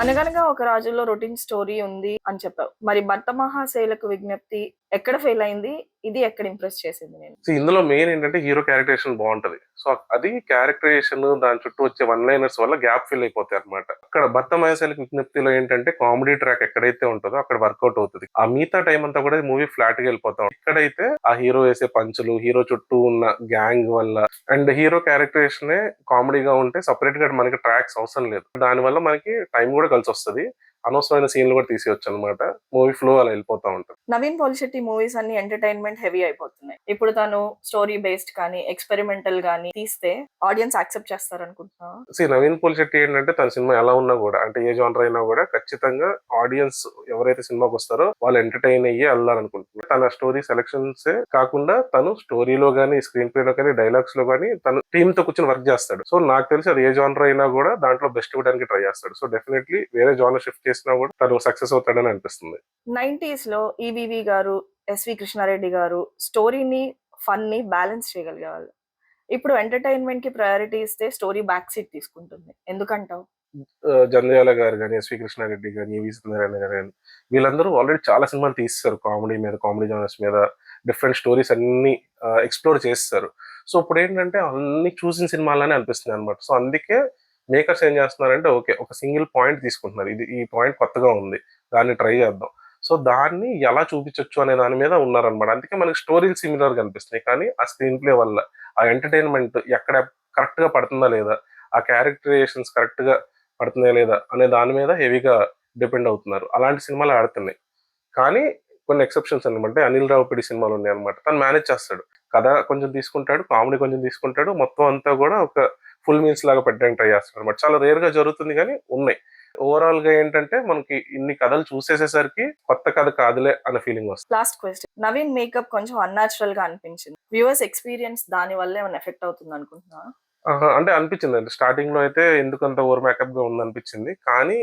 అనగనగా ఒక రాజుల్లో routine story ఉంది అని చెప్పావు. మరి భర్త మహాశైలకు విజ్ఞప్తి ఎక్కడ ఫెయిల్ అయింది? ఇది ఎక్కడ ఇంప్రెస్ చేసింది నేను? ఇందులో మెయిన్ ఏంటంటే హీరో క్యారెక్టరేషన్ బాగుంటది. సో అది క్యారెక్టరేషన్ దాని చుట్టూ వచ్చే వన్ లైనర్స్ వల్ల గ్యాప్ ఫిల్ అయిపోతాయి అనమాట. అక్కడ భర్త మహేశాలకు విజ్ఞప్తిలో ఏంటంటే కామెడీ ట్రాక్ ఎక్కడైతే ఉంటుందో అక్కడ వర్కౌట్ అవుతుంది. ఆ మిగతా టైం అంతా కూడా మూవీ ఫ్లాట్ గా వెళ్ళిపోతాం. ఇక్కడైతే ఆ హీరో వేసే పంచులు, హీరో చుట్టూ ఉన్న గ్యాంగ్ వల్ల అండ్ హీరో క్యారెక్టరేషన్ కామెడీగా ఉంటే సపరేట్ గా మనకి ట్రాక్స్ అవసరం లేదు. దాని వల్ల మనకి టైం కూడా కలిసి వస్తుంది. అనవసరమైన సీన్లు కూడా తీసేయొచ్చు అనమాట. మూవీ ఫ్లో అలా వెళ్ళిపోతా ఉంటుంది. నవీన్ పోలిశెట్టి మూవీస్ అన్ని ఎంటర్టైన్మెంట్ హెవీ అయిపోతున్నాయి. ఇప్పుడు తను స్టోరీ బేస్డ్ కానీ ఎక్స్పెరిమెంటల్ గానీ తీస్తే ఆడియన్స్ యాక్సెప్ట్ చేస్తారనుకుంటున్నా? నవీన్ పోలిశెట్టి ఏంటంటే తన సినిమా ఎలా ఉన్నా కూడా, అంటే ఏ జానర్ అయినా కూడా ఖచ్చితంగా ఆడియన్స్ ఎవరైతే సినిమాకి వస్తారో వాళ్ళు ఎంటర్టైన్ అయ్యి వెళ్ళాలనుకుంటున్నారు. తన స్టోరీ సెలక్షన్స్ కాకుండా తను స్టోరీలో గానీ, స్క్రీన్ ప్లే లో కానీ, డైలాగ్స్ లో కానీ తను టీమ్ తో కూర్చొని వర్క్ చేస్తాడు. సో నాకు తెలిసి అది ఏ జానర్ అయినా కూడా దాంట్లో బెస్ట్ ఇవ్వడానికి ట్రై చేస్తాడు. సో డెఫినెట్లీ వేరే జానర్ షిఫ్ట్ చేసినా కూడా తను సక్సెస్ అవుతాడని అనిపిస్తుంది. 90s లో ఈవీవి గారు, ఎస్వి కృష్ణారెడ్డి గారు స్టోరీని ఫన్ ని బ్యాలెన్స్ చేయగలిగేవాళ్ళు. ఇప్పుడు ఎంటర్టైన్మెంట్ కి ప్రయారిటీ ఇస్తే స్టోరీ బ్యాక్ సీట్ తీసుకుంటుంది. ఎందుకంటావు? జంధ్యాల గారు కానీ, ఎస్వి కృష్ణారెడ్డి కానీ, వి సత్యనారాయణ గారు కానీ వీళ్ళందరూ ఆల్రెడీ చాలా సినిమాలు తీస్తారు. కామెడీ మీద, కామెడీ జానర్స్ మీద డిఫరెంట్ స్టోరీస్ అన్ని ఎక్స్ప్లోర్ చేస్తారు. సో ఇప్పుడు ఏంటంటే అన్ని చూసిన సినిమాలనే అనిపిస్తుంది అనమాట. సో అందుకే మేకర్స్ ఏం చేస్తున్నారంటే ఓకే, ఒక సింగిల్ పాయింట్ తీసుకుంటున్నారు. ఈ పాయింట్ కొత్తగా ఉంది, దాన్ని ట్రై చేద్దాం. సో దాన్ని ఎలా చూపించవచ్చు అనే దాని మీద ఉన్నారనమాట. అందుకే మనకి స్టోరీలు సిమిలర్ గా అనిపిస్తున్నాయి. కానీ ఆ స్క్రీన్ ప్లే వల్ల ఆ ఎంటర్టైన్మెంట్ ఎక్కడ కరెక్ట్ గా పడుతుందా లేదా, ఆ క్యారెక్టరేషన్స్ కరెక్ట్ గా పడుతున్నాయా లేదా అనే దాని మీద హెవీగా డిపెండ్ అవుతున్నారు. అలాంటి సినిమాలు ఆడుతున్నాయి. కానీ కొన్ని ఎక్సెప్షన్స్ అనమాట. అనిల్ రావిపూడి సినిమాలు ఉన్నాయి అనమాట. తను మేనేజ్ చేస్తాడు. కథ కొంచెం తీసుకుంటాడు, కామెడీ కొంచెం తీసుకుంటాడు, మొత్తం అంతా కూడా ఒక ఫుల్ మీల్స్ లాగా పెట్టడానికి ట్రై చేస్తాడు అనమాట. చాలా రేర్ గా జరుగుతుంది కానీ ఉన్నాయి. ఓవరాల్ గా ఏంటంటే మనకి ఇన్ని కథలు చూసేసేసరికి కొత్త కథ కాదులే అనే ఫీలింగ్ వస్తుంది. లాస్ట్ క్వశ్చన్, నవీన్ మేకప్ కొంచెం అన్యాచురల్ గా అనిపించింది. వ్యూవర్స్ ఎక్స్పీరియన్స్ దాని వల్ల ఏమైనా ఎఫెక్ట్ అవుతుంది అనుకుంటున్నా? అంటే అనిపించింది అండి. స్టార్టింగ్ లో అయితే ఎందుకంత ఓవర్ మేకప్ గా ఉంది అనిపించింది. కానీ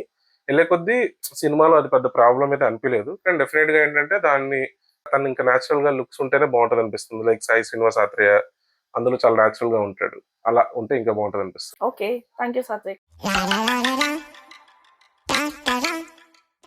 వెళ్ళే కొద్దీ సినిమాలో అది పెద్ద ప్రాబ్లం అయితే అనిపించలేదు. కానీ డెఫినెట్ గా ఏంటంటే దాన్ని తను ఇంకా న్యాచురల్ గా లుక్స్ ఉంటేనే బాగుంటది అనిపిస్తుంది. లైక్ సాయి శ్రీనివాస్ ఆత్రేయ అందులో చాలా న్యాచురల్ గా ఉంటాడు. అలా ఉంటే ఇంకా బాగుంటది అనిపిస్తుంది. Okay, thank you Satvik.